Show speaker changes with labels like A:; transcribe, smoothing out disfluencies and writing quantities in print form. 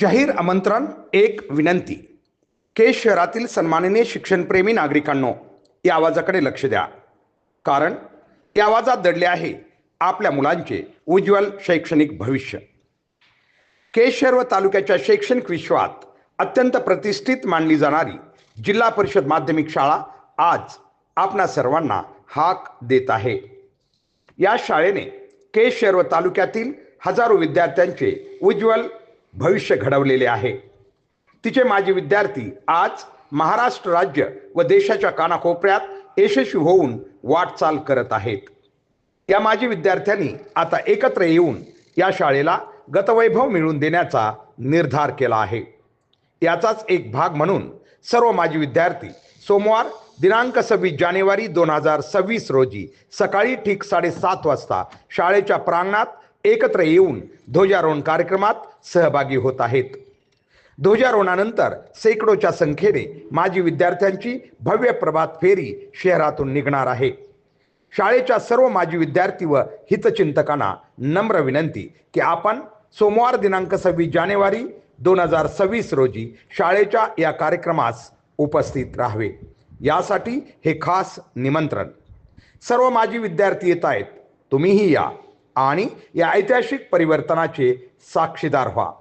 A: जाहीर आमंत्रण, एक विनंती. केज शहरातील सन्माननीय शिक्षणप्रेमी नागरिकांनो, या आवाजाकडे लक्ष द्या. कारण या आवाजात दडले आहे आपल्या मुलांचे उज्ज्वल शैक्षणिक भविष्य. केज शहर व तालुक्याच्या शैक्षणिक विश्वात अत्यंत प्रतिष्ठित मानली जाणारी जिल्हा परिषद माध्यमिक शाळा आज आपणा सर्वांना हाक देत आहे. या शाळेने केज शहर व तालुक्यातील हजारो विद्यार्थ्यांचे उज्ज्वल भविष्य घडवलेले आहे. तिचे माजी विद्यार्थी आज महाराष्ट्र राज्य व देशाच्या कानाकोपऱ्यात यशस्वी होऊन वाटचाल करत आहेत. या माजी विद्यार्थ्यांनी आता एकत्र येऊन या शाळेला गतवैभव मिळवून देण्याचा निर्धार केला आहे. याचाच एक भाग म्हणून सर्व माजी विद्यार्थी सोमवार दिनांक 26 जानेवारी 2026 रोजी सकाळी ठीक 7:30 वाजता शाळेच्या प्रांगणात एकत्र येऊन ध्वजारोहण कार्यक्रमात सहभागी होत आहेत. ध्वजारोहणानंतर शेकडोच्या संख्येने माजी विद्यार्थ्यांची भव्य प्रभात फेरी शहरातून निघणार आहे. शाळेच्या सर्व माजी विद्यार्थी व हितचिंतकांना नम्र विनंती की आपण सोमवार दिनांक 26 जानेवारी 2026 रोजी शाळेच्या या कार्यक्रमास उपस्थित राहावे. यासाठी हे खास निमंत्रण. सर्व माजी विद्यार्थी येत आहेत. तुम्हीही या आणि या ऐतिहासिक परिवर्तनाचे साक्षीदार व्हा.